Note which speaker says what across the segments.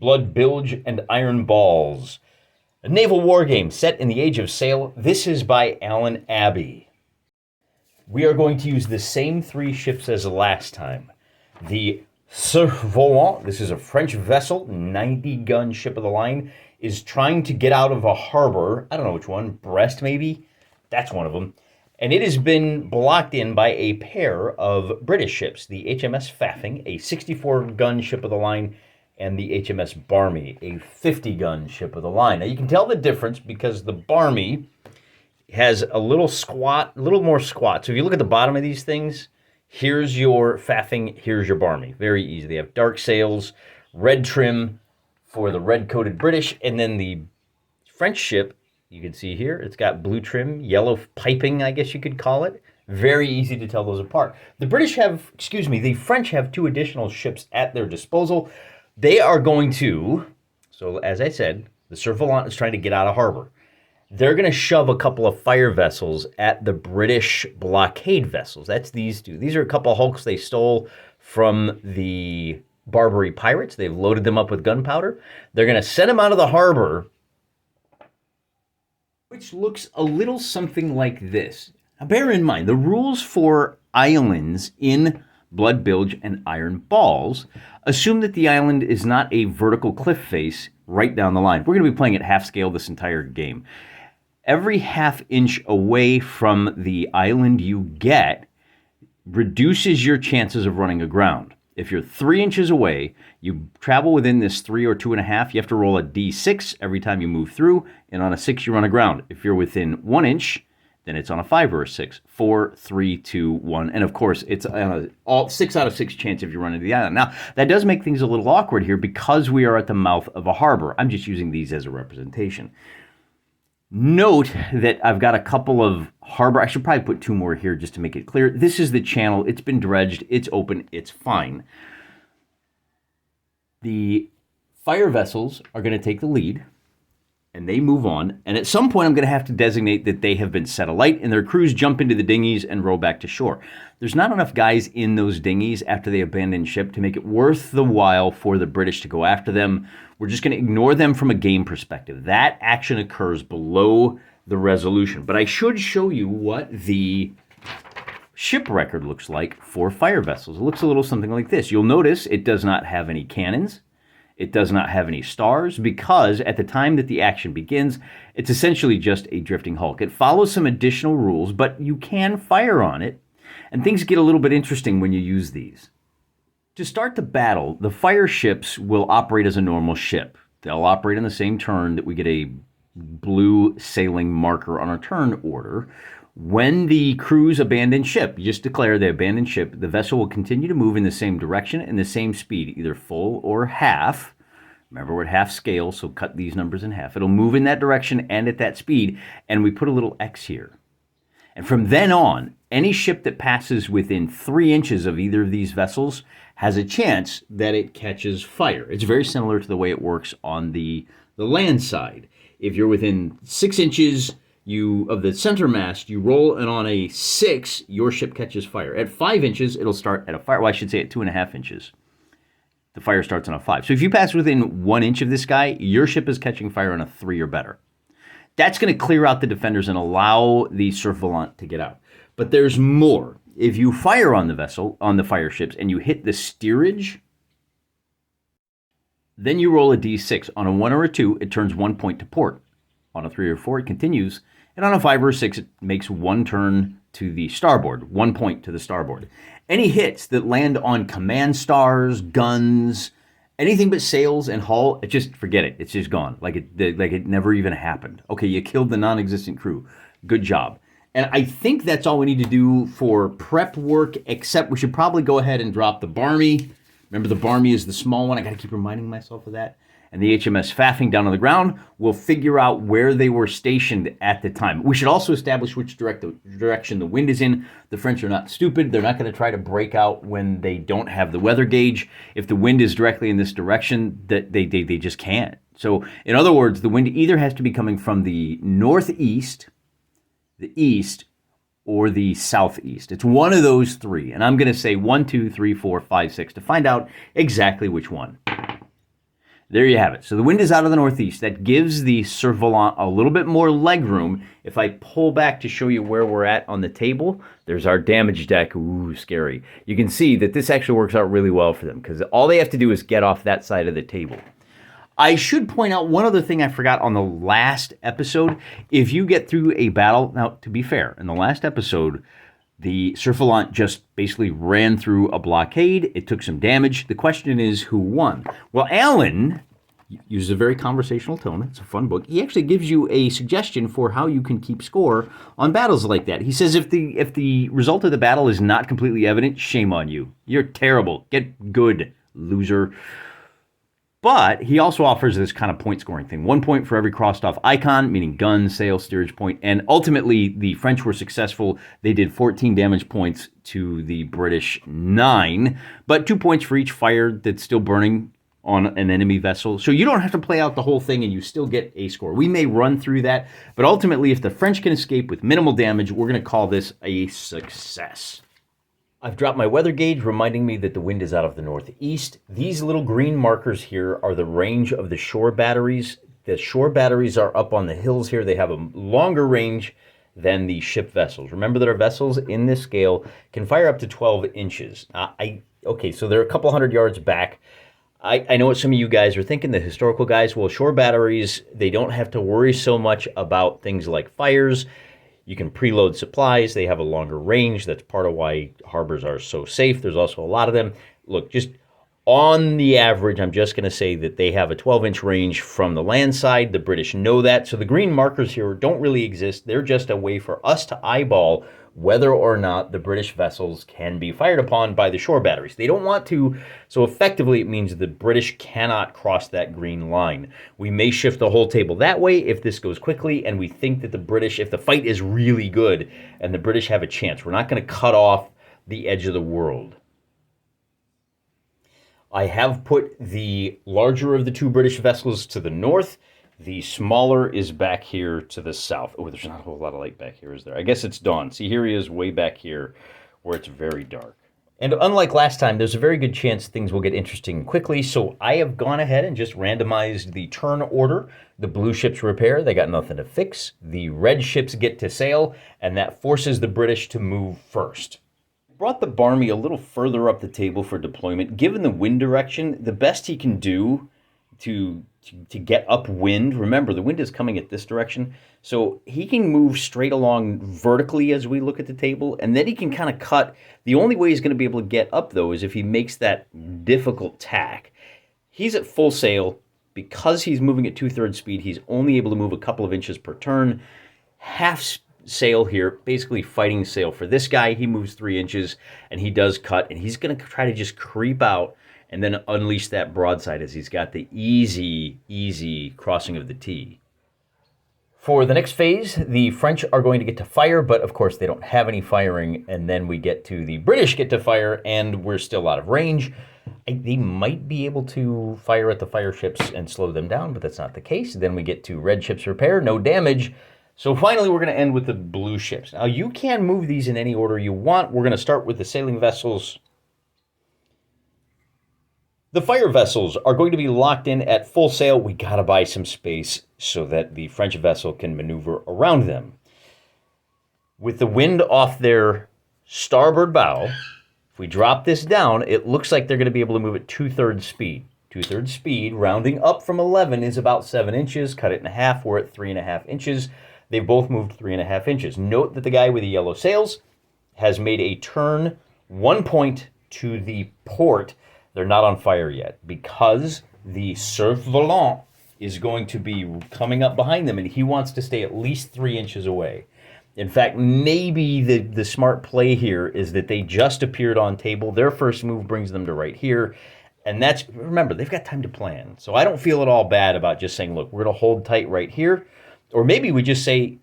Speaker 1: Blood, Bilge, and Iron Balls. A naval war game set in the Age of Sail. This is by Alan Abbey. We are going to use the same 3 ships as last time. The Cerf-Volant, this is a French vessel, 90-gun ship of the line, is trying to get out of a harbor. I don't know which one, Brest maybe? That's one of them. And it has been blocked in by a pair of British ships, the HMS Faffing, a 64-gun ship of the line, and the HMS Barmy, a 50-gun ship of the line. Now, you can tell the difference because the Barmy has a little more squat. So if you look at the bottom of these things, here's your Faffing, here's your Barmy. Very easy. They have dark sails, red trim for the red-coated British, and then the French ship, you can see here, it's got blue trim, yellow piping, I guess you could call it. Very easy to tell those apart. The French have 2 additional ships at their disposal. They are going to, so as I said, the Cerf-Volant is trying to get out of harbor. They're going to shove a couple of fire vessels at the British blockade vessels. That's these 2. These are a couple of hulks they stole from the Barbary pirates. They've loaded them up with gunpowder. They're going to send them out of the harbor, which looks a little something like this. Now, bear in mind, the rules for islands in Blood, Bilge, and Iron Balls assume that the island is not a vertical cliff face right down the line. We're going to be playing at half scale this entire game. Every half inch away from the island you get reduces your chances of running aground. If you're 3 inches away, you travel within this 3 or 2.5, you have to roll a d6 every time you move through, and on a 6, you run aground. If you're within 1 inch, then it's on a 5 or a 6. 4, 3, 2, 1. And of course, it's all 6 out of 6 chance if you run into the island. Now, that does make things a little awkward here because we are at the mouth of a harbor. I'm just using these as a representation. Note that I've got a couple of harbor. I should probably put 2 more here just to make it clear. This is the channel. It's been dredged. It's open. It's fine. The fire vessels are going to take the lead, and they move on. And at some point, I'm going to have to designate that they have been set alight, and their crews jump into the dinghies and row back to shore. There's not enough guys in those dinghies after they abandon ship to make it worth the while for the British to go after them. We're just going to ignore them from a game perspective. That action occurs below the resolution. But I should show you what the ship record looks like for fire vessels. It looks a little something like this. You'll notice it does not have any cannons. It does not have any stars because at the time that the action begins, it's essentially just a drifting hulk. It follows some additional rules, but you can fire on it, and things get a little bit interesting when you use these. To start the battle, the fire ships will operate as a normal ship. They'll operate on the same turn that we get a blue sailing marker on our turn order. When the crews abandon ship, you just declare they abandon ship, the vessel will continue to move in the same direction and the same speed, either full or half. Remember, we're at half scale, so cut these numbers in half. It'll move in that direction and at that speed, and we put a little X here. And from then on, any ship that passes within 3 inches of either of these vessels has a chance that it catches fire. It's very similar to the way it works on the land side. If you're within 6 inches of the center mast, you roll, and on a 6, your ship catches fire. At 5 inches, it'll start at a fire. Well, I should say at 2.5 inches. The fire starts on a 5. So if you pass within 1 inch of this guy, your ship is catching fire on a 3 or better. That's going to clear out the defenders and allow the Cerf-Volant to get out. But there's more. If you fire on the vessel, on the fire ships, and you hit the steerage, then you roll a d6. On a 1 or a 2, it turns 1 point to port. On a 3 or 4, it continues. And on a 5 or 6, it makes 1 turn to the starboard, 1 point to the starboard. Any hits that land on command stars, guns, anything but sails and hull, just forget it. It's just gone. Like it never even happened. Okay, you killed the non-existent crew. Good job. And I think that's all we need to do for prep work, except we should probably go ahead and drop the Barmy. Remember, the Barmy is the small one. I got to keep reminding myself of that. And the HMS Faffing down on the ground. We'll figure out where they were stationed at the time. We should also establish which direction the wind is in. The French are not stupid. They're not going to try to break out when they don't have the weather gauge. If the wind is directly in this direction, that they just can't. So, in other words, the wind either has to be coming from the northeast, the east, or the southeast. It's one of those three. And I'm going to say 1, 2, 3, 4, 5, 6 to find out exactly which one. There you have it. So the wind is out of the northeast. That gives the Cerf-Volant a little bit more leg room. If I pull back to show you where we're at on the table, there's our damage deck. Ooh, scary. You can see that this actually works out really well for them because all they have to do is get off that side of the table. I should point out one other thing I forgot on the last episode. If you get through a battle, now to be fair, in the last episode, the Cerf-Volant just basically ran through a blockade. It took some damage. The question is, who won? Well, Alan uses a very conversational tone. It's a fun book. He actually gives you a suggestion for how you can keep score on battles like that. He says if the result of the battle is not completely evident, shame on you. You're terrible. Get good, loser. But he also offers this kind of point scoring thing. 1 point for every crossed off icon, meaning gun, sail, steerage point. And ultimately, the French were successful. They did 14 damage points to the British 9, but 2 points for each fire that's still burning on an enemy vessel. So you don't have to play out the whole thing and you still get a score. We may run through that, but ultimately, if the French can escape with minimal damage, we're going to call this a success. I've dropped my weather gauge, reminding me that the wind is out of the northeast. These little green markers here are the range of the shore batteries. The shore batteries are up on the hills here. They have a longer range than the ship vessels. Remember that our vessels in this scale can fire up to 12 inches. Okay, so they're a couple hundred yards back. I know what some of you guys are thinking, the historical guys. Well, shore batteries, they don't have to worry so much about things like fires. You can preload supplies. They have a longer range. That's part of why harbors are so safe. There's also a lot of them. Look, just on the average, I'm just going to say that they have a 12-inch range from the land side. The British know that. So the green markers here don't really exist. They're just a way for us to eyeball whether or not the British vessels can be fired upon by the shore batteries. They don't want to, so effectively it means the British cannot cross that green line. We may shift the whole table that way if this goes quickly, and we think that the British, if the fight is really good and the British have a chance, we're not going to cut off the edge of the world. I have put the larger of the two British vessels to the north. The smaller is back here to the south. Oh, there's not a whole lot of light back here, is there? I guess it's dawn. See, here he is way back here where it's very dark. And unlike last time, there's a very good chance things will get interesting quickly, so I have gone ahead and just randomized the turn order. The blue ships repair, they got nothing to fix. The red ships get to sail, and that forces the British to move first. Brought the Barmy a little further up the table for deployment. Given the wind direction, the best he can do to get upwind, remember the wind is coming at this direction, so he can move straight along vertically as we look at the table, and then he can kind of cut. The only way he's going to be able to get up, though, is if he makes that difficult tack. He's at full sail. Because he's moving at 2/3 speed, he's only able to move a couple of inches per turn. Half sail here, basically fighting sail. For this guy, he moves 3 inches, and he does cut, and he's going to try to just creep out and then unleash that broadside as he's got the easy crossing of the T. For the next phase, the French are going to get to fire, but of course they don't have any firing, and then we get to the British get to fire, and we're still out of range. They might be able to fire at the fire ships and slow them down, but that's not the case. Then we get to red ships repair, no damage. So finally, we're going to end with the blue ships. Now, you can move these in any order you want. We're going to start with the sailing vessels. The fire vessels are going to be locked in at full sail. We got to buy some space so that the French vessel can maneuver around them. With the wind off their starboard bow, if we drop this down, it looks like they're going to be able to move at 2/3 speed. 2/3 speed, rounding up from 11, is about 7 inches. Cut it in half, we're at 3.5 inches. They've both moved 3.5 inches. Note that the guy with the yellow sails has made a turn 1 point to the port. They're not on fire yet because the Cerf-Volant is going to be coming up behind them, and he wants to stay at least 3 inches away. In fact, maybe the smart play here is that they just appeared on table. Their first move brings them to right here. And that's, remember, they've got time to plan. So I don't feel at all bad about just saying, look, we're going to hold tight right here. Or maybe we just say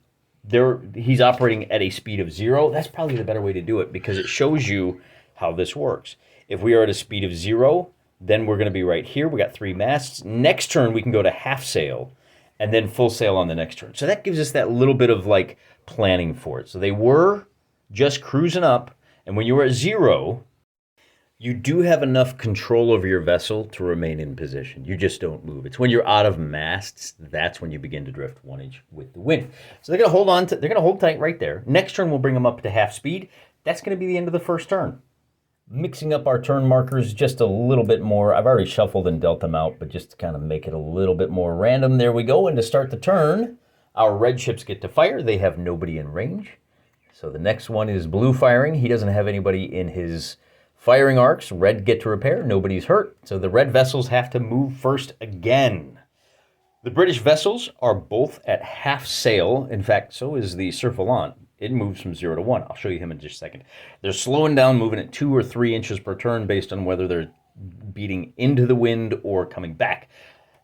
Speaker 1: he's operating at a speed of 0. That's probably the better way to do it because it shows you how this works. If we are at a speed of 0, then we're going to be right here. We got 3 masts. Next turn, we can go to half sail and then full sail on the next turn. So that gives us that little bit of like planning for it. So they were just cruising up. And when you were at 0, You do have enough control over your vessel to remain in position. You just don't move. It's when you're out of masts, that's when you begin to drift 1 inch with the wind. So they're going to hold on to, they're going to hold tight right there. Next turn, we'll bring them up to half speed. That's going to be the end of the first turn. Mixing up our turn markers just a little bit more. I've already shuffled and dealt them out, but just to kind of make it a little bit more random. There we go. And to start the turn, our red ships get to fire. They have nobody in range. So the next one is blue firing. He doesn't have anybody in his firing arcs. Red get to repair. Nobody's hurt. So the red vessels have to move first again. The British vessels are both at half sail. In fact, so is the Surveillant. It moves from 0 to 1. I'll show you him in just a second. They're slowing down, moving at 2 or 3 inches per turn based on whether they're beating into the wind or coming back.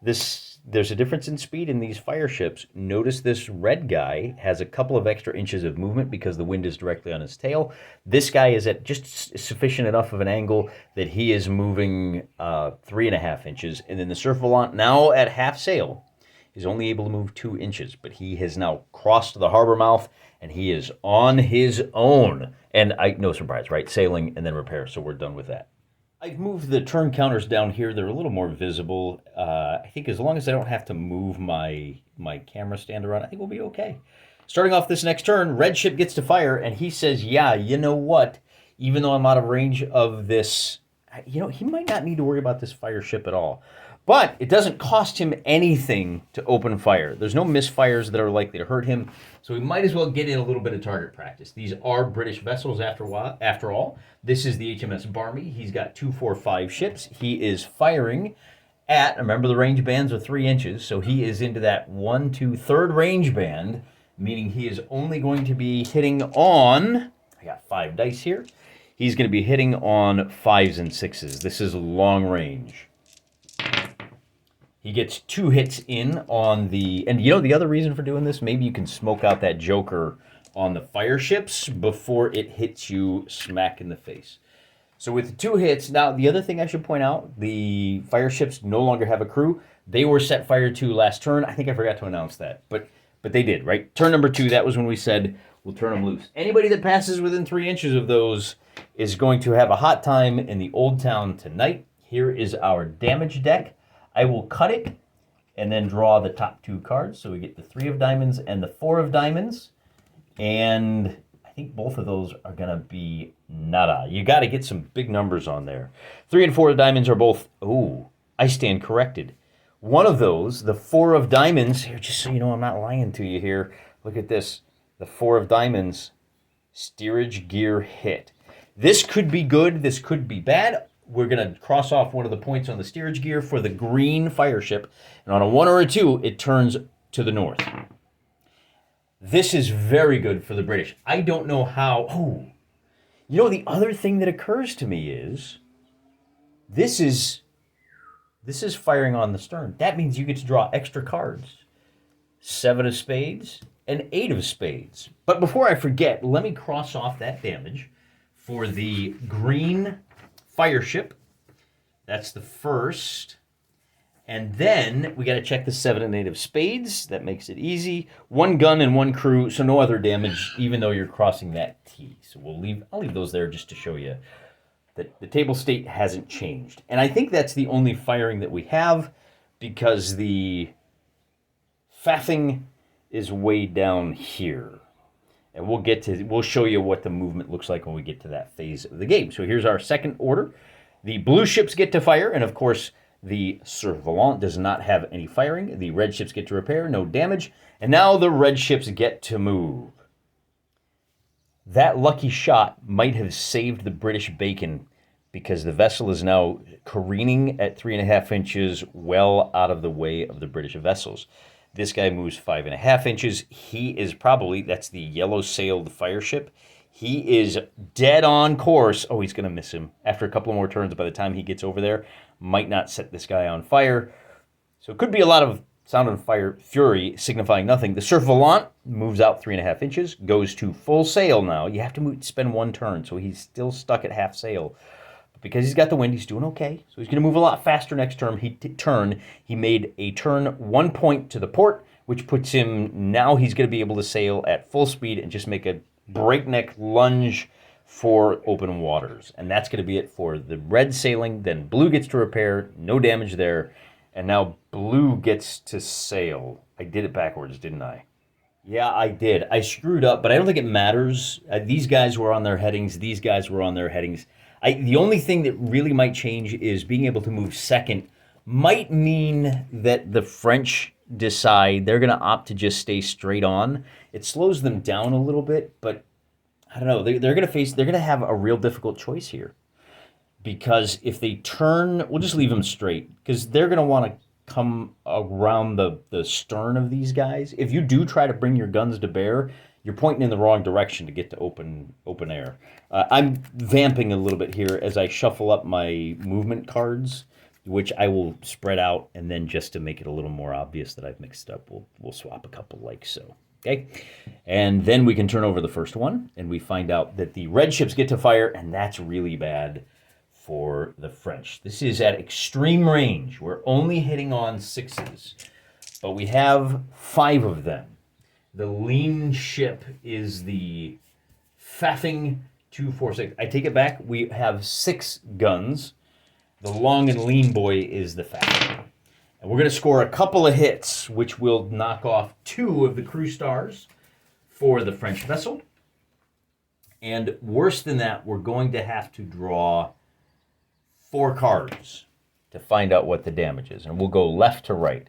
Speaker 1: There's a difference in speed in these fire ships. Notice this red guy has a couple of extra inches of movement because the wind is directly on his tail. This guy is at just sufficient enough of an angle that he is moving 3.5 inches. And then the Surveillant, now at half sail, is only able to move 2 inches. But he has now crossed the harbor mouth, and he is on his own. And no surprise, right? Sailing and then repair, so we're done with that. I've moved the turn counters down here. They're a little more visible. I think as long as I don't have to move my camera stand around, I think we'll be okay. Starting off this next turn, red ship gets to fire, and he says, yeah, you know what? Even though I'm out of range of this, he might not need to worry about this fire ship at all. But it doesn't cost him anything to open fire. There's no misfires that are likely to hurt him, so we might as well get in a little bit of target practice. These are British vessels after all. This is the HMS Barmy. He's got 2, 4, 5 ships. He is firing at, remember the range bands are 3 inches, so he is into that 1, 2, 3rd range band, meaning he is only going to be hitting on, I got 5 dice here, he's going to be hitting on 5s and 6s. This is long range. He gets 2 hits in on the, and the other reason for doing this, maybe you can smoke out that joker on the fire ships before it hits you smack in the face. So with the 2 hits, now the other thing I should point out, the fire ships no longer have a crew. They were set fire to last turn. I think I forgot to announce that, but they did, right? Turn number 2, that was when we said we'll turn them loose. Anybody that passes within 3 inches of those is going to have a hot time in the Old Town tonight. Here is our damage deck. I will cut it and then draw the top 2 cards. So we get the 3 of diamonds and the 4 of diamonds. And I think both of those are going to be nada. You got to get some big numbers on there. 3 and 4 of diamonds are both, I stand corrected. One of those, the 4 of diamonds, here, just so you know I'm not lying to you here. Look at this. The 4 of diamonds, steerage gear hit. This could be good. This could be bad. We're going to cross off one of the points on the steerage gear for the green fire ship. And on a 1 or a 2, it turns to the north. This is very good for the British. I don't know how. The other thing that occurs to me is this is firing on the stern. That means you get to draw extra cards. 7 of spades and 8 of spades. But before I forget, let me cross off that damage for the green fire ship. That's the first. And then we got to check the 7 and 8 of spades. That makes it easy. 1 gun and 1 crew, so no other damage, even though you're crossing that T. So I'll leave those there just to show you that the table state hasn't changed. And I think that's the only firing that we have because the faffing is way down here. And we'll show you what the movement looks like when we get to that phase of the game. So here's our second order. The blue ships get to fire, and of course, the Surveillant does not have any firing. The red ships get to repair, no damage. And now the red ships get to move. That lucky shot might have saved the British bacon because the vessel is now careening at 3.5 inches well out of the way of the British vessels. This guy moves 5.5 inches. He is probably, that's the yellow-sailed fire ship. He is dead on course. Oh, he's going to miss him. After a couple more turns, by the time he gets over there, might not set this guy on fire. So it could be a lot of sound and fire fury signifying nothing. The Surveillant moves out 3.5 inches, goes to full sail now. You have to spend 1 turn, so he's still stuck at half sail. Because he's got the wind, he's doing okay. So he's going to move a lot faster next turn. He made a turn 1 point to the port, which puts him, now he's going to be able to sail at full speed and just make a breakneck lunge for open waters. And that's going to be it for the red sailing. Then blue gets to repair, no damage there. And now blue gets to sail. I did it backwards, didn't I? Yeah, I did. I screwed up, but I don't think it matters. These guys were on their headings. These guys were on their headings. The only thing that really might change is being able to move second might mean that the French decide they're going to opt to just stay straight on. It slows them down a little bit, but I don't know. They're going to have a real difficult choice here. Because if they turn, we'll just leave them straight, because they're going to want to come around the stern of these guys. If you do try to bring your guns to bear, you're pointing in the wrong direction to get to open air. I'm vamping a little bit here as I shuffle up my movement cards, which I will spread out, and then just to make it a little more obvious that I've mixed up, we'll swap a couple like so. Okay, and then we can turn over the first one, and we find out that the red ships get to fire, and that's really bad for the French. This is at extreme range. We're only hitting on 6s, but we have 5 of them. The lean ship is the Faffing 246. I take it back. We have 6 guns. The long and lean boy is the Faffing. And we're going to score a couple of hits, which will knock off 2 of the crew stars for the French vessel. And worse than that, we're going to have to draw 4 cards to find out what the damage is. And we'll go left to right.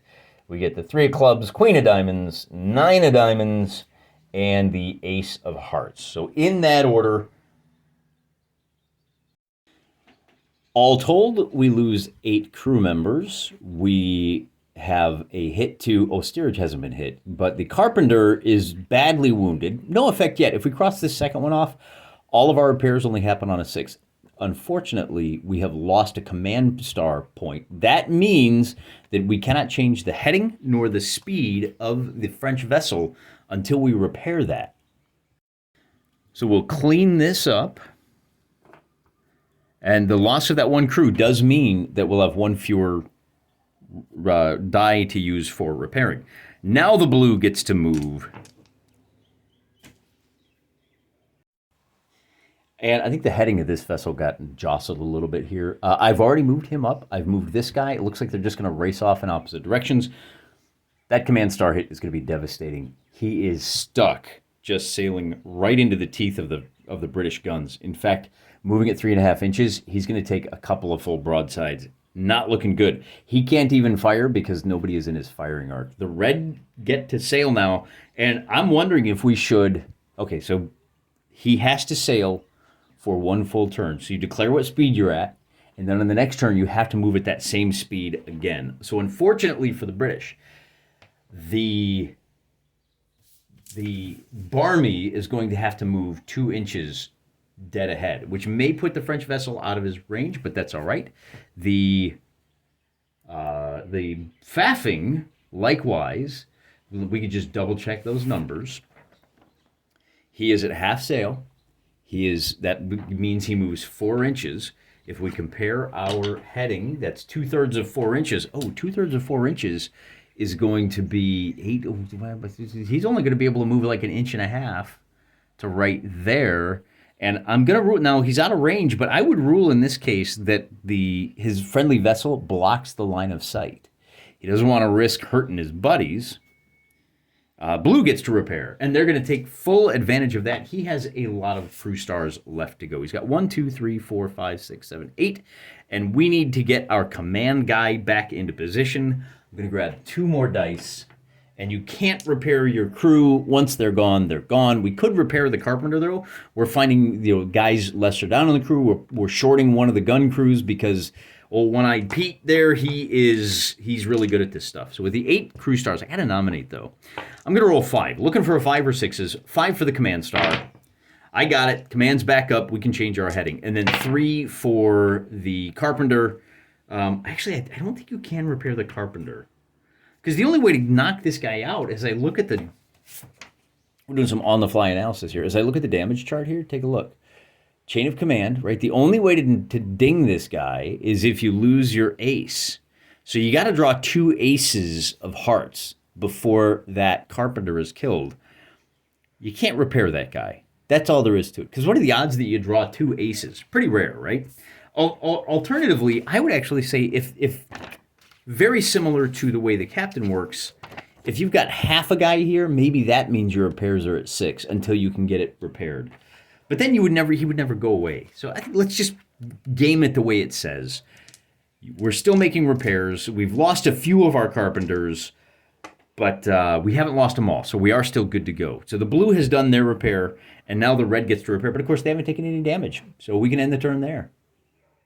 Speaker 1: We get the 3 of clubs, queen of diamonds, 9 of diamonds, and the ace of hearts. So in that order, all told, we lose 8 crew members. We have a hit to, steerage hasn't been hit, but the carpenter is badly wounded. No effect yet. If we cross this second one off, all of our repairs only happen on a 6. Unfortunately, we have lost a command star point. That means that we cannot change the heading nor the speed of the French vessel until we repair that. So we'll clean this up. And the loss of that 1 crew does mean that we'll have 1 fewer die to use for repairing. Now the blue gets to move. And I think the heading of this vessel got jostled a little bit here. I've already moved him up. I've moved this guy. It looks like they're just going to race off in opposite directions. That command star hit is going to be devastating. He is stuck just sailing right into the teeth of the British guns. In fact, moving at 3.5 inches, he's going to take a couple of full broadsides. Not looking good. He can't even fire because nobody is in his firing arc. The red get to sail now, and I'm wondering if we should... Okay, so he has to sail for 1 full turn. So you declare what speed you're at, and then on the next turn, you have to move at that same speed again. So unfortunately for the British, the Barmy is going to have to move 2 inches dead ahead, which may put the French vessel out of his range, but that's all right. The Faffing, likewise, we could just double check those numbers. He is at half sail. That means he moves 4 inches. If we compare our heading, that's 2/3 of 4 inches. 2/3 of 4 inches is going to be 8. He's only going to be able to move like 1.5 inches to right there. And I'm going to rule, now he's out of range, but I would rule in this case that his friendly vessel blocks the line of sight. He doesn't want to risk hurting his buddies. Blue gets to repair, and they're going to take full advantage of that. He has a lot of crew stars left to go. He's got 1, 2, 3, 4, 5, 6, 7, 8, and we need to get our command guy back into position. I'm going to grab 2 more dice, and you can't repair your crew. Once they're gone, they're gone. We could repair the carpenter, though. We're finding guys lesser down on the crew. We're shorting one of the gun crews because... One-Eyed Pete there, he's really good at this stuff. So with the 8 crew stars, I got to nominate, though. I'm going to roll 5. Looking for a 5 or 6s. 5 for the command star. I got it. Command's back up. We can change our heading. And then 3 for the carpenter. Actually, I don't think you can repair the carpenter. Because the only way to knock this guy out is I look at the... We're doing some on-the-fly analysis here. As I look at the damage chart here, take a look. Chain of command, right? The only way to ding this guy is if you lose your ace. So you got to draw 2 aces of hearts before that carpenter is killed. You can't repair that guy. That's all there is to it. Because what are the odds that you draw 2 aces? Pretty rare, right? Alternatively, I would actually say if very similar to the way the captain works, if you've got half a guy here, maybe that means your repairs are at 6 until you can get it repaired. But then he would never go away. So I think let's just game it the way it says. We're still making repairs. We've lost a few of our carpenters, but we haven't lost them all. So we are still good to go. So the blue has done their repair, and now the red gets to repair. But of course, they haven't taken any damage. So we can end the turn there.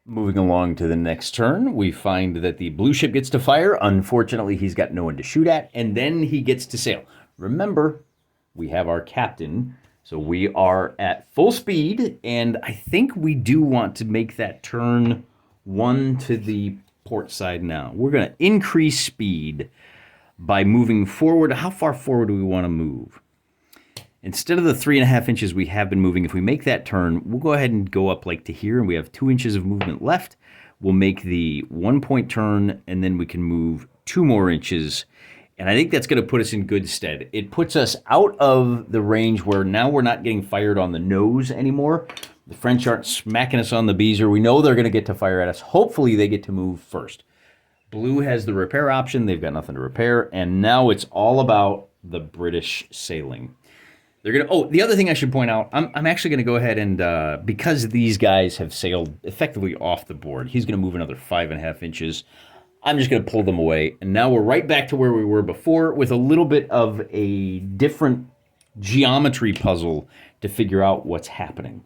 Speaker 1: Moving along to the next turn, we find that the blue ship gets to fire. Unfortunately, he's got no one to shoot at, and then he gets to sail. Remember, we have our captain, so we are at full speed, and I think we do want to make that turn 1 to the port side now. We're going to increase speed by moving forward. How far forward do we want to move? Instead of the 3.5 inches we have been moving, if we make that turn, we'll go ahead and go up like to here, and we have 2 inches of movement left. We'll make the 1-point turn, and then we can move 2 more inches. And I think that's going to put us in good stead. It puts us out of the range where now we're not getting fired on the nose anymore. The French aren't smacking us on the beezer. We know they're going to get to fire at us. Hopefully they get to move first. Blue has the repair option. They've got nothing to repair. And now it's all about the British sailing. They're gonna. Oh, the other thing I should point out, I'm actually going to go ahead and, because these guys have sailed effectively off the board, he's going to move another 5.5 inches. I'm just going to pull them away. And now we're right back to where we were before with a little bit of a different geometry puzzle to figure out what's happening.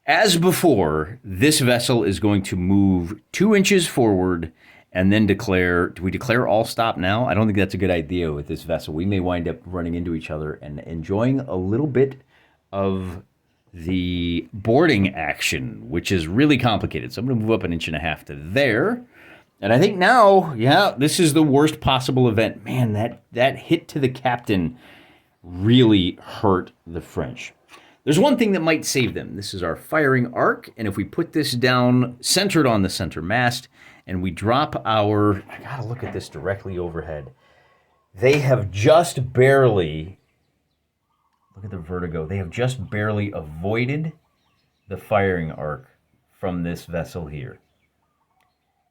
Speaker 1: As before, this vessel is going to move 2 inches forward and then declare, do we declare all stop now? I don't think that's a good idea with this vessel. We may wind up running into each other and enjoying a little bit of the boarding action, which is really complicated. So I'm going to move up 1.5 inches to there. And I think now, yeah, this is the worst possible event. Man, that hit to the captain really hurt the French. There's one thing that might save them. This is our firing arc. And if we put this down centered on the center mast, and we drop our, I gotta look at this directly overhead. They have just barely, look at the vertigo, they have just barely avoided the firing arc from this vessel here.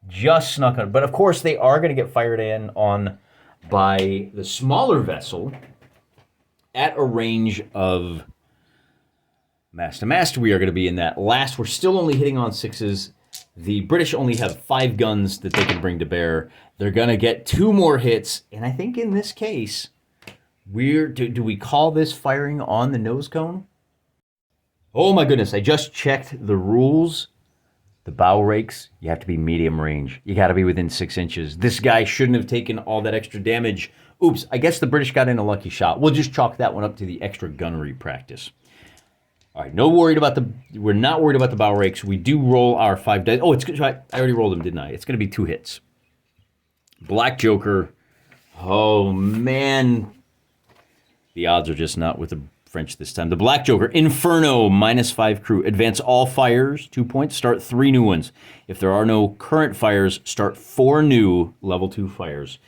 Speaker 1: Just snuck on, but of course they are gonna get fired in on by the smaller vessel at a range of mast to mast. We are gonna be in that last, we're still only hitting on 6s. The British only have 5 guns that they can bring to bear. They're going to get 2 more hits. And I think in this case, do we call this firing on the nose cone? Oh my goodness, I just checked the rules. The bow rakes, you have to be medium range. You got to be within 6 inches. This guy shouldn't have taken all that extra damage. Oops, I guess the British got in a lucky shot. We'll just chalk that one up to the extra gunnery practice. All right, we're not worried about the bow rakes. We do roll our 5 dice. Oh, I already rolled them, didn't I? It's going to be 2 hits. Black Joker. Oh, man. The odds are just not with the French this time. The Black Joker. Inferno, -5 crew. Advance all fires, 2 points. Start 3 new ones. If there are no current fires, start 4 new level 2 fires.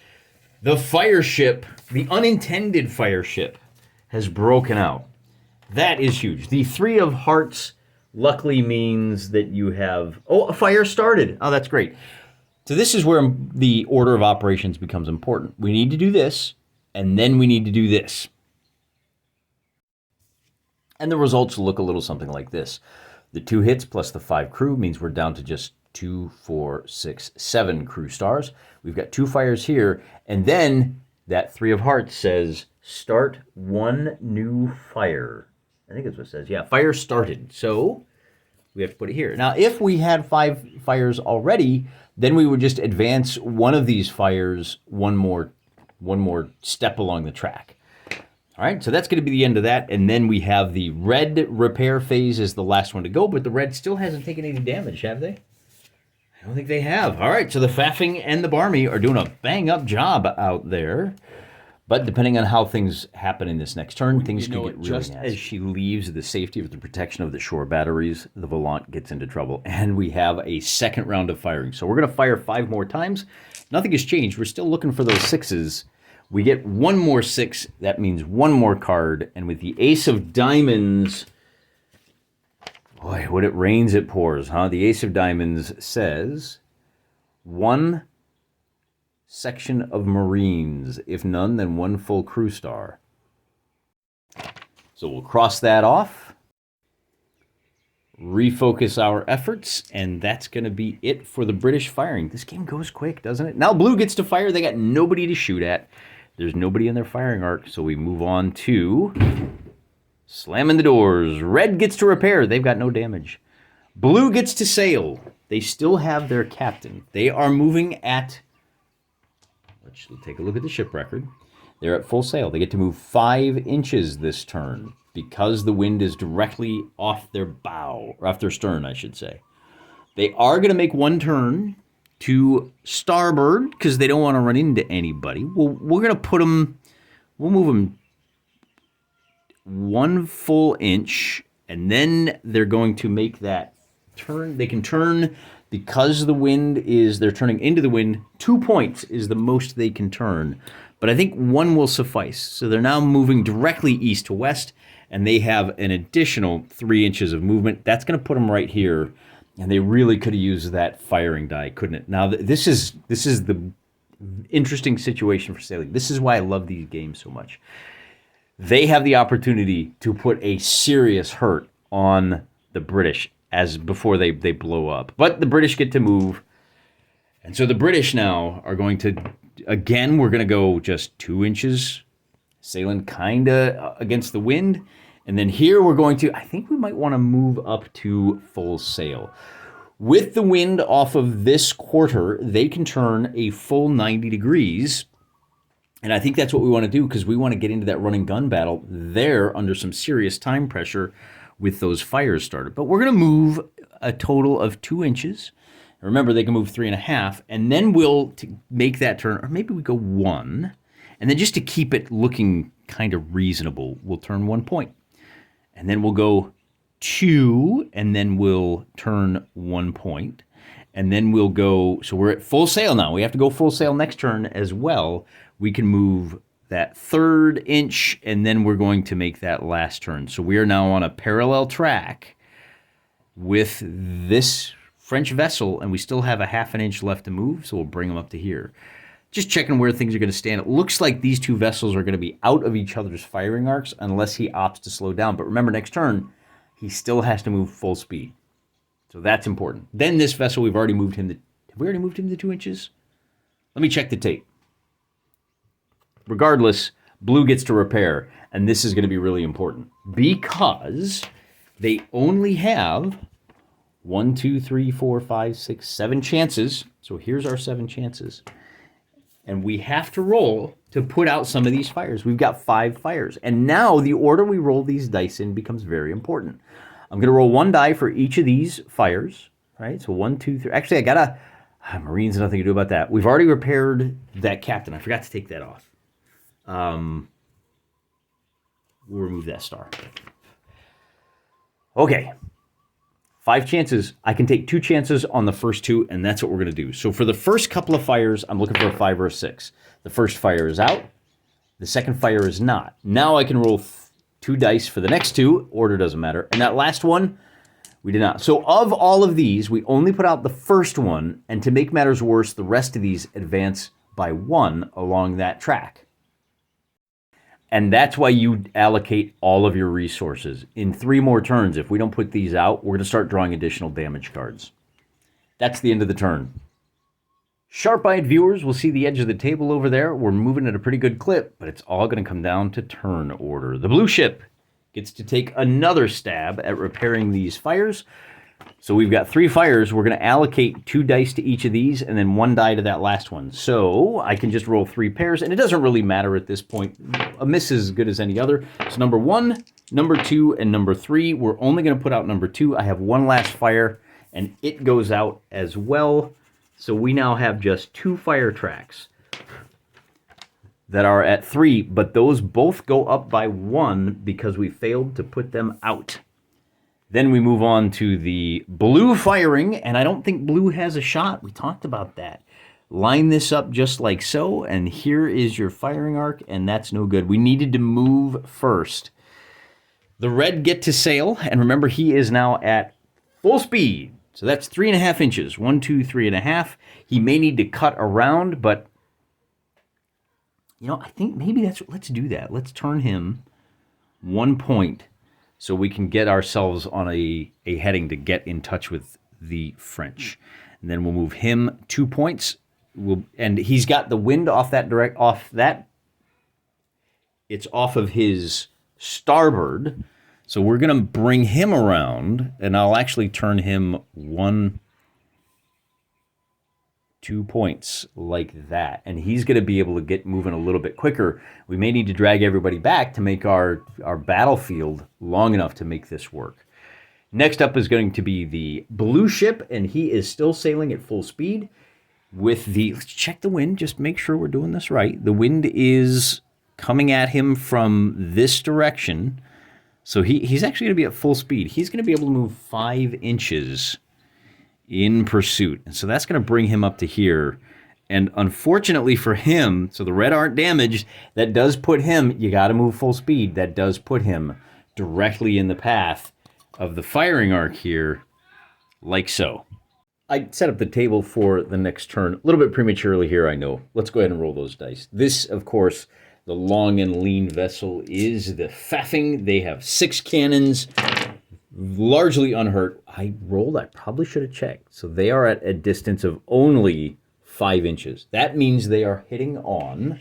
Speaker 1: The fire ship, the unintended fire ship, has broken out. That is huge. The 3 of hearts luckily means that you have... Oh, a fire started. Oh, that's great. So this is where the order of operations becomes important. We need to do this, and then we need to do this. And the results look a little something like this. The 2 hits plus the 5 crew means we're down to just 2, 4, 6, 7 crew stars. We've got 2 fires here, and then that 3 of hearts says, start 1 new fire. I think that's what it says. Yeah, fire started. So we have to put it here. Now, if we had 5 fires already, then we would just advance one of these fires one more step along the track. All right, so that's going to be the end of that. And then we have the red repair phase as the last one to go, but the red still hasn't taken any damage, have they? I don't think they have. All right, so the Faffing and the Barmy are doing a bang-up job out there. But depending on how things happen in this next turn, things could get really nasty. Just as she leaves the safety of the protection of the shore batteries, the Volant gets into trouble. And we have a second round of firing. So we're going to fire 5 more times. Nothing has changed. We're still looking for those 6s. We get 1 more 6. That means 1 more card. And with the Ace of Diamonds, Boy, when it rains, it pours, huh? The Ace of Diamonds says 1 section of Marines. If none, then 1 full crew star. So we'll cross that off, refocus our efforts, and that's going to be it for the British firing. This game goes quick, doesn't it? Now blue gets to fire. They got nobody to shoot at. There's nobody in their firing arc, so we move on to slamming the doors. Red gets to repair. They've got no damage. Blue gets to sail. They still have their captain. They are moving at... Let's take a look at the ship record. They're at full sail. They get to move 5 inches this turn because the wind is directly off their bow, or off their stern, I should say. They are going to make 1 turn to starboard because they don't want to run into anybody. We're going to put them, we'll move them 1 full inch, and then they're going to make that turn. They can turn because the wind is, they're turning into the wind. 2 points is the most they can turn. But I think 1 will suffice. So they're now moving directly east to west, and they have an additional 3 inches of movement. That's going to put them right here, and they really could have used that firing die, couldn't it? Now, this is the interesting situation for sailing. This is why I love these games so much. They have the opportunity to put a serious hurt on the British as before they blow up. But the British get to move, and so the British now are going to... Again, we're going to go just 2 inches, sailing kind of against the wind. And then here we're going to, I think we might want to move up to full sail. With the wind off of this quarter, they can turn a full 90 degrees. And I think that's what we want to do because we want to get into that running gun battle there under some serious time pressure with those fires started. But we're going to move a total of 2 inches. Remember, they can move 3.5, and then we'll make that turn, or maybe we go 1, and then just to keep it looking kind of reasonable, we'll turn 1 point. And then we'll go 2, and then we'll turn 1 point. And then we'll go, so we're at full sail now. We have to go full sail next turn as well. We can move that 3rd inch, and then we're going to make that last turn. So we are now on a parallel track with this French vessel, and we still have a 1/2 inch left to move, so we'll bring them up to here. Just checking where things are going to stand. It looks like these 2 vessels are going to be out of each other's firing arcs unless he opts to slow down. But remember, next turn, he still has to move full speed. So that's important. Then this vessel, we've already moved him to... Have we already moved him to 2 inches? Let me check the tape. Regardless, blue gets to repair, and this is going to be really important because they only have 1, 2, 3, 4, 5, 6, 7 chances. So here's our 7 chances. And we have to roll to put out some of these fires. We've got 5 fires. And now the order we roll these dice in becomes very important. I'm going to roll 1 die for each of these fires. Right? So 1, 2, 3. Actually, I got to... Marines, nothing to do about that. We've already repaired that captain. I forgot to take that off. We'll remove that star. Okay. 5 chances. I can take 2 chances on the first 2, and that's what we're going to do. So for the first couple of fires, I'm looking for a 5 or a 6. The first fire is out. The second fire is not. Now I can roll 2 dice for the next 2. Order doesn't matter. And that last one, we did not. So of all of these, we only put out the first one, and to make matters worse, the rest of these advance by 1 along that track. And that's why you allocate all of your resources. In 3 more turns, if we don't put these out, we're going to start drawing additional damage cards. That's the end of the turn. Sharp-eyed viewers will see the edge of the table over there. We're moving at a pretty good clip, but it's all going to come down to turn order. The blue ship gets to take another stab at repairing these fires. So we've got 3 fires. We're going to allocate 2 dice to each of these and then 1 die to that last one. So I can just roll 3 pairs, and it doesn't really matter at this point. A miss is as good as any other. So number 1, number 2, and number 3. We're only going to put out number 2. I have 1 last fire, and it goes out as well. So we now have just 2 fire tracks that are at 3, but those both go up by 1 because we failed to put them out. Then we move on to the blue firing, and I don't think blue has a shot. We talked about that. Line this up just like so, and here is your firing arc, and that's no good. We needed to move first. The red get to sail, and remember, he is now at full speed. So that's 3.5 inches. 1, 2, 3.5. He may need to cut around, but I think maybe let's do that. Let's turn him 1 point so we can get ourselves on a heading to get in touch with the French. And then we'll move him 2 points. And he's got the wind off that. It's off of his starboard. So we're going to bring him around, and I'll actually turn him 2 points like that. And he's going to be able to get moving a little bit quicker. We may need to drag everybody back to make our battlefield long enough to make this work. Next up is going to be the blue ship, and he is still sailing at full speed with let's check the wind, just make sure we're doing this right. The wind is coming at him from this direction. So he's actually going to be at full speed. He's going to be able to move 5 inches in pursuit. And so that's going to bring him up to here. And unfortunately for him, so the red aren't damaged, that does put him, you got to move full speed, that does put him directly in the path of the firing arc here, like so. I set up the table for the next turn. A little bit prematurely here, I know. Let's go ahead and roll those dice. This, of course, the long and lean vessel is the Pfaffing. They have 6 cannons, largely unhurt. I probably should have checked. So they are at a distance of only 5 inches. That means they are hitting on,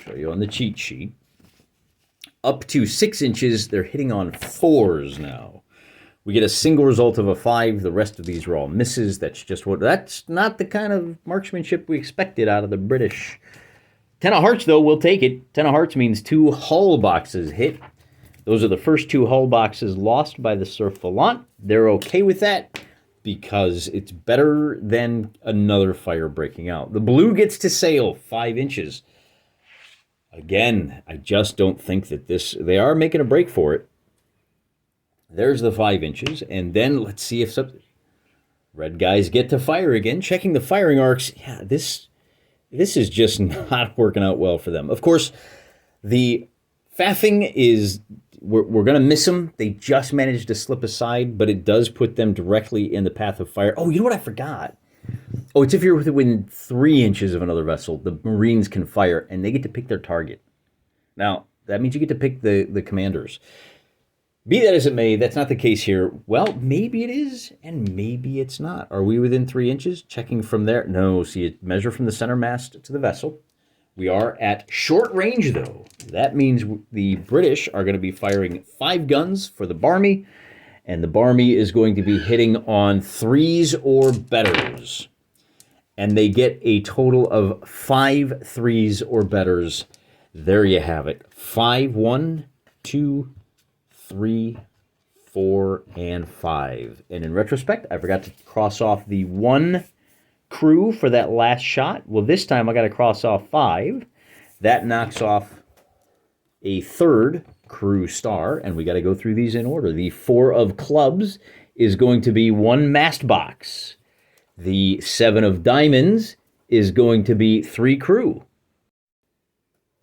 Speaker 1: show you on the cheat sheet, up to 6 inches. They're hitting on 4s now. We get a single result of a 5. The rest of these are all misses. That's not the kind of marksmanship we expected out of the British. 10 of hearts, though, we'll take it. 10 of hearts means 2 hull boxes hit. Those are the first 2 hull boxes lost by the Surf Volant. They're okay with that because it's better than another fire breaking out. The blue gets to sail 5 inches. Again, I just don't think that they are making a break for it. There's the 5 inches. And then let's see if red guys get to fire again. Checking the firing arcs. Yeah, this is just not working out well for them. Of course, the Pfaffing is, we're going to miss them. They just managed to slip aside, but it does put them directly in the path of fire. Oh, you know what I forgot? Oh, it's if you're within 3 inches of another vessel, the Marines can fire, and they get to pick their target. Now, that means you get to pick the commanders. Be that as it may, that's not the case here. Well, maybe it is, and maybe it's not. Are we within 3 inches? Checking from there. No, see, measure from the center mast to the vessel. We are at short range, though. That means the British are going to be firing 5 guns for the Barmy, and the Barmy is going to be hitting on 3s or betters. And they get a total of 5 3s or betters. There you have it. 5, 1, 2, 3, 4, and 5. And in retrospect, I forgot to cross off the 1 crew for that last shot. Well, this time I got to cross off 5. That knocks off a 3rd crew star, and we got to go through these in order. The 4 of clubs is going to be 1 mast box. The 7 of diamonds is going to be 3 crew.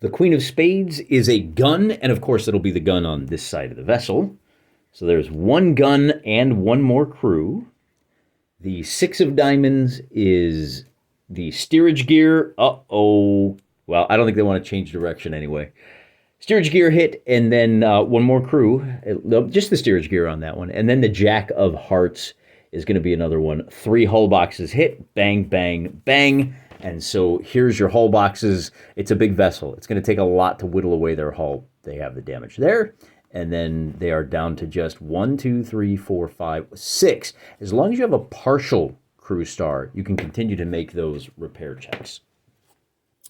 Speaker 1: The Queen of Spades is a gun, and of course it'll be the gun on this side of the vessel. So there's 1 gun and 1 more crew. The 6 of diamonds is the steerage gear. Uh-oh. Well, I don't think they want to change direction anyway. Steerage gear hit, and then 1 more crew. Just the steerage gear on that one. And then the Jack of Hearts is going to be another one. 3 hull boxes hit. Bang, bang, bang. And so here's your hull boxes. It's a big vessel. It's going to take a lot to whittle away their hull. They have the damage there. And then they are down to just 1, 2, 3, 4, 5, 6. As long as you have a partial crew star, you can continue to make those repair checks.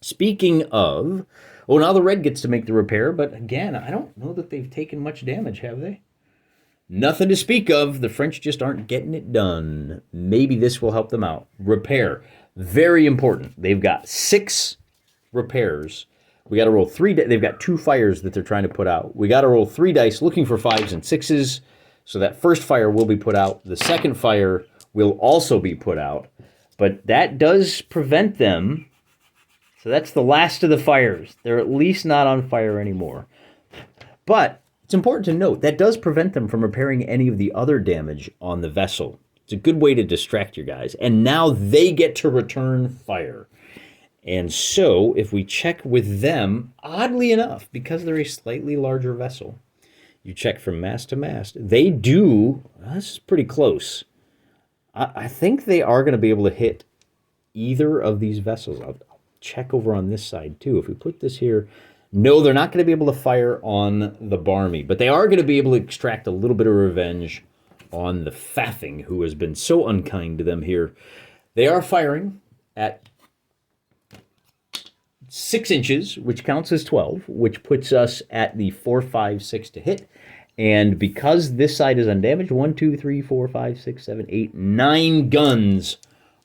Speaker 1: Speaking of, now the red gets to make the repair, but again, I don't know that they've taken much damage, have they? Nothing to speak of. The French just aren't getting it done. Maybe this will help them out. Repair. Very important. They've got 6 repairs. We got to roll 3. They've got 2 fires that they're trying to put out. We got to roll 3 dice looking for 5s and 6s. So that first fire will be put out. The second fire will also be put out. But that does prevent them. So that's the last of the fires. They're at least not on fire anymore. But It's important to note that does prevent them from repairing any of the other damage on the vessel. It's a good way to distract your guys. And now they get to return fire. And so if we check with them, oddly enough, because they're a slightly larger vessel, you check from mast to mast, they do, this is pretty close. I think they are going to be able to hit either of these vessels. I'll check over on this side too. If we put this here, no, they're not going to be able to fire on the Barmy, but they are going to be able to extract a little bit of revenge on the Faffing, who has been so unkind to them here. They are firing at 6 inches, which counts as 12, which puts us at the 4, 5, 6 to hit. And because this side is undamaged, 1, 2, 3, 4, 5, 6, 7, 8, 9 guns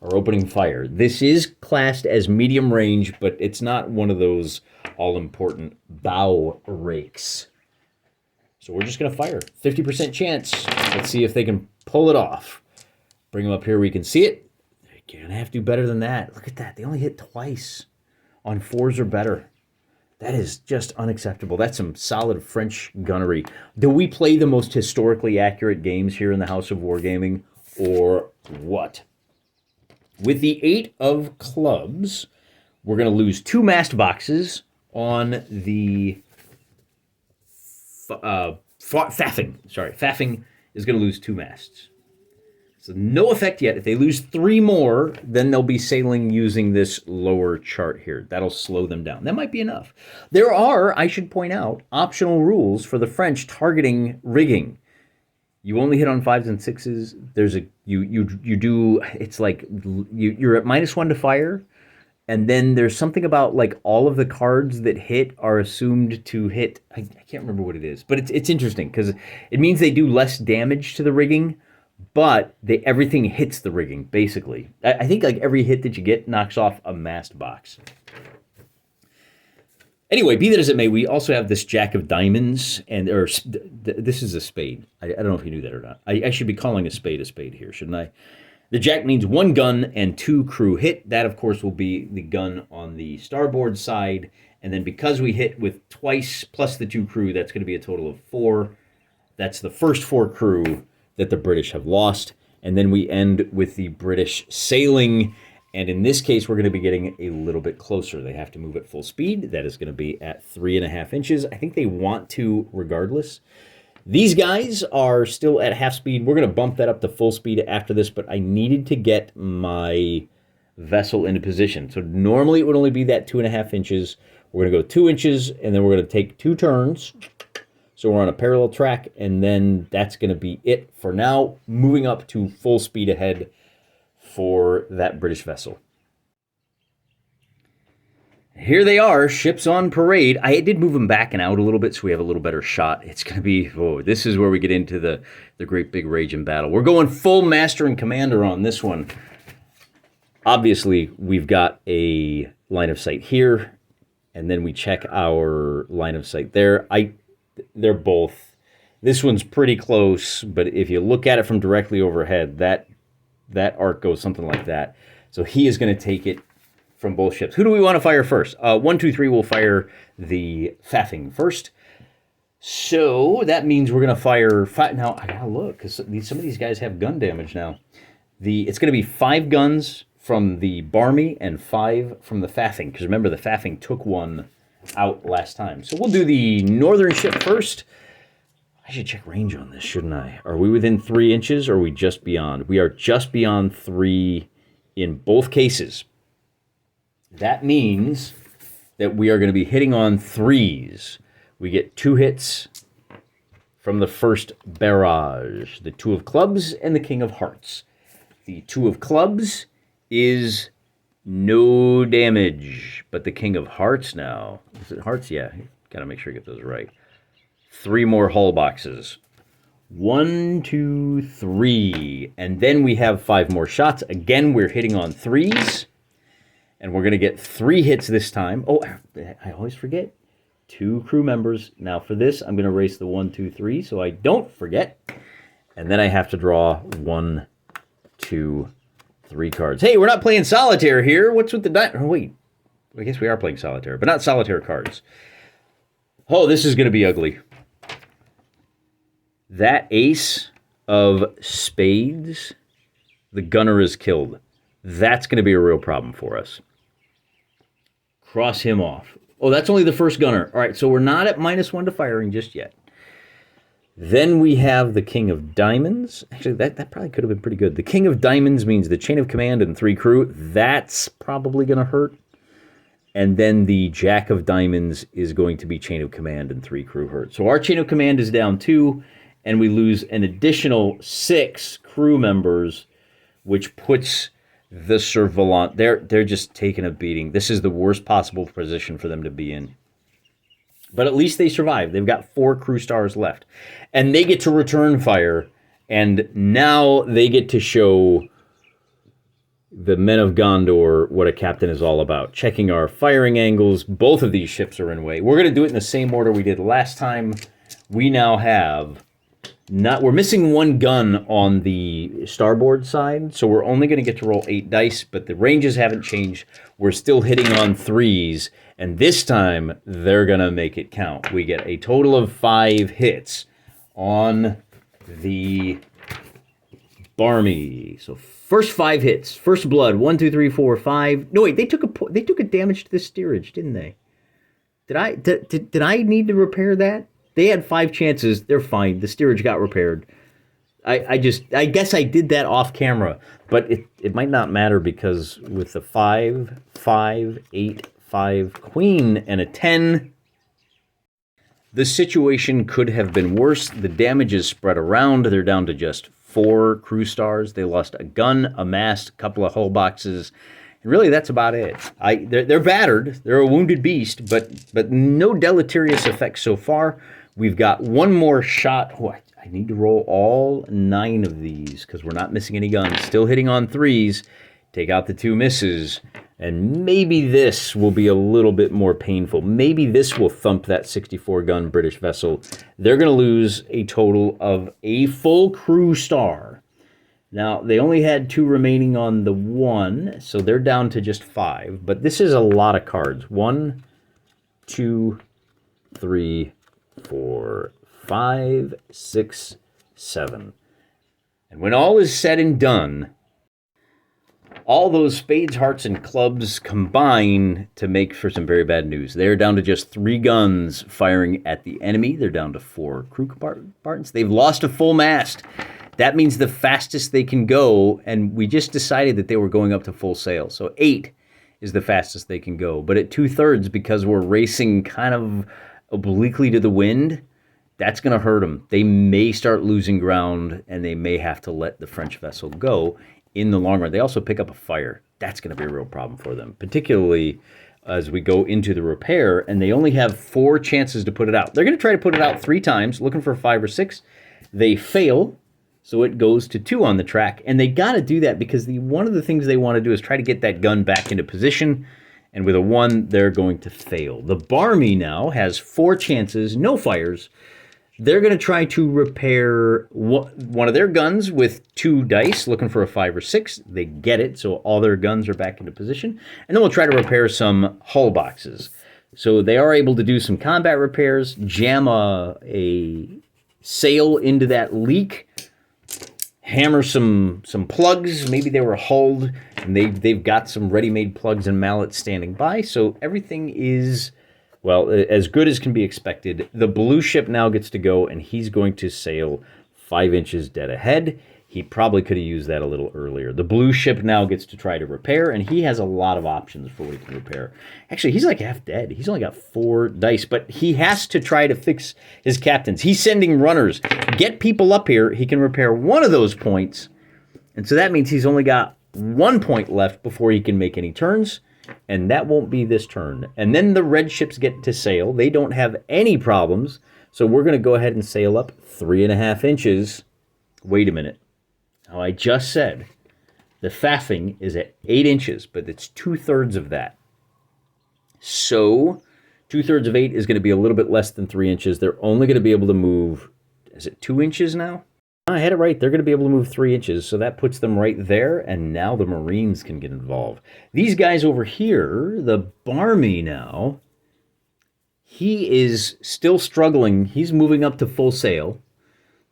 Speaker 1: are opening fire. This is classed as medium range, but it's not one of those all-important bow rakes. So we're just going to fire. 50% chance. Let's see if they can pull it off. Bring them up here where we can see it. They're going to have to do better than that. Look at that. They only hit twice on 4s or better. That is just unacceptable. That's some solid French gunnery. Do we play the most historically accurate games here in the House of Wargaming, or what? With the 8 of clubs, we're going to lose 2 mast boxes on the Faffing. Sorry, Faffing is going to lose 2 masts. So no effect yet. If they lose 3 more, then they'll be sailing using this lower chart here. That'll slow them down. That might be enough. There are, I should point out, optional rules for the French targeting rigging. You only hit on 5s and 6s. There's a you do. It's like you're at -1 to fire, and then there's something about like all of the cards that hit are assumed to hit. I can't remember what it is, but it's interesting because it means they do less damage to the rigging. But everything hits the rigging, basically. I think like every hit that you get knocks off a mast box. Anyway, be that as it may, we also have this Jack of Diamonds, this is a spade. I don't know if you knew that or not. I should be calling a spade here, shouldn't I? The Jack means 1 gun and 2 crew hit. That, of course, will be the gun on the starboard side. And then because we hit with twice plus the 2 crew, that's going to be a total of 4. That's the first 4 crew that the British have lost. And then we end with the British sailing. And in this case, we're going to be getting a little bit closer. They have to move at full speed. That is going to be at 3.5 inches. I think they want to regardless. These guys are still at half speed. We're going to bump that up to full speed after this, but I needed to get my vessel into position. So normally it would only be that 2.5 inches. We're going to go 2 inches, and then we're going to take 2 turns. So we're on a parallel track, and then that's going to be it for now, moving up to full speed ahead for that British vessel. Here they are, ships on parade. I did move them back and out a little bit so we have a little better shot. It's going to be, this is where we get into the great big raging battle. We're going full master and commander on this one. Obviously, we've got a line of sight here, and then we check our line of sight there. They're both, this one's pretty close, but if you look at it from directly overhead, that arc goes something like that. So he is going to take it from both ships. Who do we want to fire first? 1, 2, 3 will fire the Faffing first. So that means we're going to fire 5. Now, I got to look, because some of these guys have gun damage now. It's going to be 5 guns from the Barmy and 5 from the Faffing, because remember, the Faffing took 1 out last time. So we'll do the northern ship first. I should check range on this, shouldn't I? Are we within 3 inches, or are we just beyond? We are just beyond 3 in both cases. That means that we are going to be hitting on 3s. We get 2 hits from the first barrage. The 2 of clubs and the King of Hearts. The 2 of clubs is no damage, but the King of Hearts now. Is it Hearts? Yeah, got to make sure you get those right. 3 more hull boxes. 1, 2, 3. And then we have 5 more shots. Again, we're hitting on 3s. And we're going to get 3 hits this time. Oh, I always forget. 2 crew members. Now for this, I'm going to erase the 1, 2, 3 so I don't forget. And then I have to draw 1, 2, 3 cards. Hey, we're not playing solitaire here. What's with the oh, wait. I guess we are playing solitaire, but not solitaire cards. Oh, this is going to be ugly. That ace of spades, the gunner is killed. That's going to be a real problem for us. Cross him off. Oh, that's only the first gunner. All right, so we're not at -1 to firing just yet. Then we have the king of diamonds. Actually, that probably could have been pretty good. The king of diamonds means the chain of command and 3 crew. That's probably going to hurt. And then the jack of diamonds is going to be chain of command and 3 crew hurt. So our chain of command is down 2, and we lose an additional 6 crew members, which puts the Surveillant. They're just taking a beating. This is the worst possible position for them to be in. But at least they survived. They've got 4 crew stars left. And they get to return fire. And now they get to show the men of Gondor what a captain is all about. Checking our firing angles. Both of these ships are in way. We're going to do it in the same order we did last time. We now have... we're missing 1 gun on the starboard side, so we're only going to get to roll 8 dice, but the ranges haven't changed. We're still hitting on 3s, and this time they're going to make it count. We get a total of 5 hits on the Barmy. So first 5 hits, first blood, 1, 2, 3, 4, 5. No, wait, they took a damage to the steerage, didn't they? Did I need to repair that? They had 5 chances. They're fine. The steerage got repaired. I guess I did that off camera, but it might not matter because with the 5, 5, 8, 5, queen, and a 10, the situation could have been worse. The damage is spread around. They're down to just 4 crew stars. They lost a gun, a mast, a couple of hull boxes. And really, that's about it. They're battered. They're a wounded beast, but no deleterious effects so far. We've got 1 more shot. Oh, I need to roll all 9 of these because we're not missing any guns. Still hitting on 3s. Take out the 2 misses. And maybe this will be a little bit more painful. Maybe this will thump that 64-gun British vessel. They're going to lose a total of a full crew star. Now, they only had 2 remaining on the 1, so they're down to just 5. But this is a lot of cards. 1, 2, 3, 4, 5, 6, 7. And when all is said and done, all those spades, hearts, and clubs combine to make for some very bad news. They're down to just 3 guns firing at the enemy. They're down to 4 crew compartments. They've lost a full mast. That means the fastest they can go, and we just decided that they were going up to full sail. So 8 is the fastest they can go. But at 2/3, because we're racing kind of obliquely to the wind, that's going to hurt them. They may start losing ground, and they may have to let the French vessel go in the long run. They also pick up a fire. That's going to be a real problem for them, particularly as we go into the repair, and they only have 4 chances to put it out. They're going to try to put it out 3 times, looking for 5 or 6. They fail, so it goes to 2 on the track, and they got to do that because one of the things they want to do is try to get that gun back into position, and with a 1, they're going to fail. The Barmy now has 4 chances, no fires. They're going to try to repair one of their guns with 2 dice, looking for a 5 or 6. They get it, so all their guns are back into position. And then we'll try to repair some hull boxes. So they are able to do some combat repairs, jam a sail into that leak, hammer some plugs. Maybe they were hulled, and they've got some ready-made plugs and mallets standing by. So everything is, well, as good as can be expected. The blue ship now gets to go, and he's going to sail 5 inches dead ahead. He probably could have used that a little earlier. The blue ship now gets to try to repair, and he has a lot of options for what he can repair. Actually, he's like half dead. He's only got 4 dice, but he has to try to fix his captains. He's sending runners. Get people up here. He can repair 1 of those points, and so that means he's only got 1 point left before he can make any turns, and that won't be this turn. And then the red ships get to sail. They don't have any problems, so we're going to go ahead and sail up 3.5 inches. Wait a minute. Now, I just said the faffing is at 8 inches, but it's 2/3 of that. So 2/3 of 8 is going to be a little bit less than 3 inches. They're only going to be able to move, is it 2 inches now? I had it right. They're going to be able to move 3 inches, so that puts them right there, and now the Marines can get involved. These guys over here, the Barmy now, he is still struggling. He's moving up to full sail.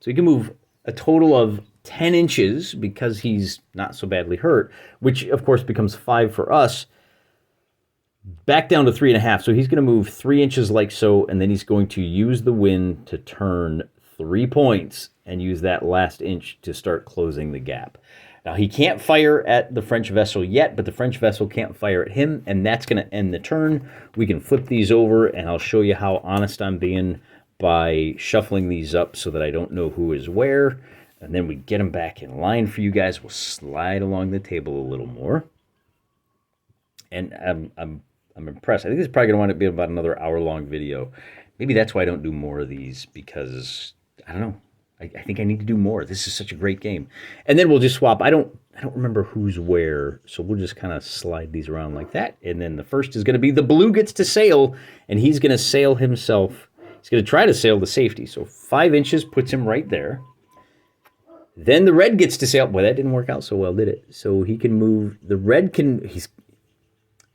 Speaker 1: So he can move a total of 10 inches because he's not so badly hurt, which of course becomes 5 for us, back down to 3.5. So he's going to move 3 inches like so, and then he's going to use the wind to turn 3 points and use that last inch to start closing the gap. Now, he can't fire at the French vessel yet, but the French vessel can't fire at him, and that's going to end the turn. We can flip these over, and I'll show you how honest I'm being by shuffling these up so that I don't know who is where. And then we get them back in line for you guys. We'll slide along the table a little more. And I'm impressed. I think this is probably going to wind up being about another hour-long video. Maybe that's why I don't do more of these, because, I don't know. I think I need to do more. This is such a great game. And then we'll just swap. I don't remember who's where, so we'll just kind of slide these around like that. And then the first is going to be the blue gets to sail, and he's going to sail himself. He's going to try to sail to safety. So 5 inches puts him right there. Then the red gets to sail. Boy, that didn't work out so well, did it? So he can move. The red can... Do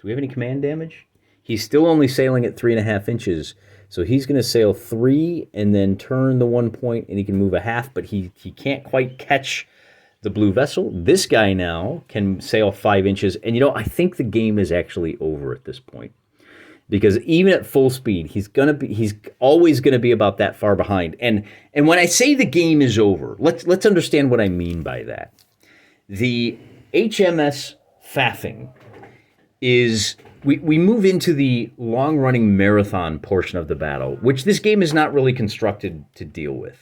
Speaker 1: we have any command damage? He's still only sailing at 3.5 inches. So he's going to sail 3 and then turn the 1 point, and he can move a half, but he can't quite catch the blue vessel. This guy now can sail 5 inches. And, I think the game is actually over at this point. Because even at full speed, he's always going to be about that far behind. And when I say the game is over, let's understand what I mean by that. The HMS Faffing is... We move into the long-running marathon portion of the battle, which this game is not really constructed to deal with.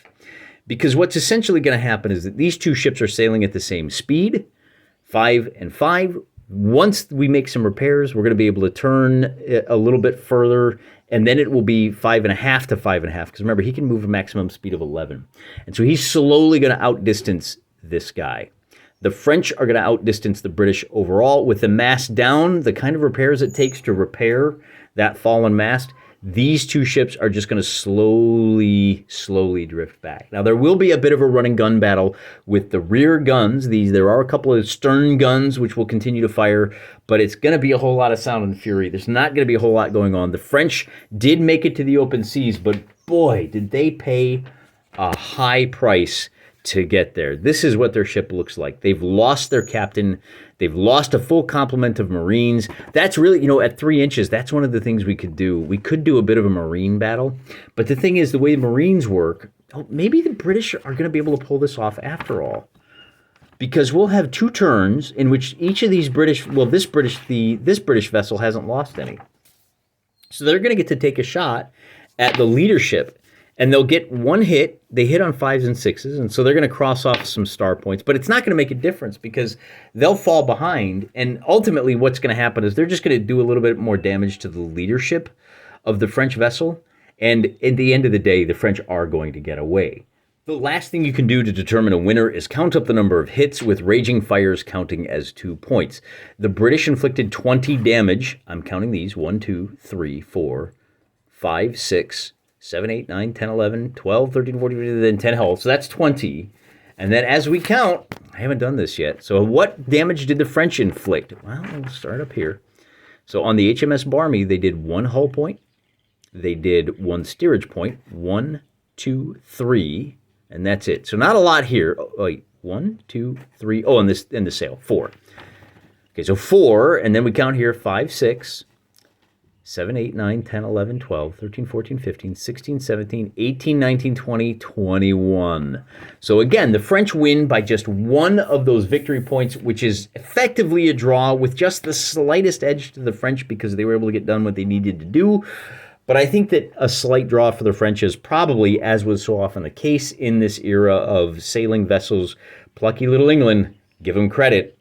Speaker 1: Because what's essentially going to happen is that these two ships are sailing at the same speed, 5 and 5. Once we make some repairs, we're going to be able to turn a little bit further, and then it will be 5.5 to 5.5. Because remember, he can move a maximum speed of 11. And so he's slowly going to outdistance this guy. The French are going to outdistance the British overall. With the mast down, the kind of repairs it takes to repair that fallen mast, these two ships are just going to slowly drift back. Now, there will be a bit of a running gun battle with the rear guns. There are a couple of stern guns which will continue to fire, but it's going to be a whole lot of sound and fury. There's not going to be a whole lot going on. The French did make it to the open seas, but boy, did they pay a high price to get there. This is what their ship looks like. They've lost their captain. They've lost a full complement of Marines. That's really, at 3 inches, that's one of the things we could do. We could do a bit of a Marine battle. But the thing is, the way Marines work, maybe the British are going to be able to pull this off after all. Because we'll have 2 turns in which each of these British, this British vessel hasn't lost any. So they're going to get to take a shot at the leadership. And they'll get 1 hit. They hit on 5s and 6s, and so they're going to cross off some star points. But it's not going to make a difference because they'll fall behind. And ultimately what's going to happen is they're just going to do a little bit more damage to the leadership of the French vessel. And at the end of the day, the French are going to get away. The last thing you can do to determine a winner is count up the number of hits, with raging fires counting as 2 points. The British inflicted 20 damage. I'm counting these. 1, 2, 3, 4, 5, 6... 7, 8, 9, 10, 11, 12, 13, 14, 15, then 10 hull. So that's 20. And then as we count, I haven't done this yet. So what damage did the French inflict? Well, we'll start up here. So on the HMS Barmy, they did 1 hull point. They did 1 steerage point. 1, 2, 3. And that's it. So not a lot here. Oh, wait. 1, 2, 3. Oh, and the sail. 4. Okay, so 4. And then we count here 5, 6. 7, 8, 9, 10, 11, 12, 13, 14, 15, 16, 17, 18, 19, 20, 21. So again, the French win by just 1 of those victory points, which is effectively a draw with just the slightest edge to the French because they were able to get done what they needed to do. But I think that a slight draw for the French is probably, as was so often the case in this era of sailing vessels, plucky little England, give them credit,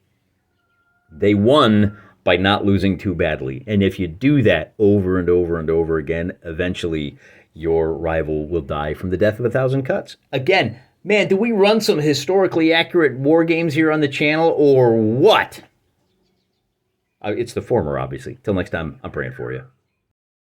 Speaker 1: they won by not losing too badly. And if you do that over and over and over again, eventually your rival will die from the death of 1,000 cuts. Again, man, do we run some historically accurate war games here on the channel or what? It's the former, obviously. Till next time, I'm praying for you.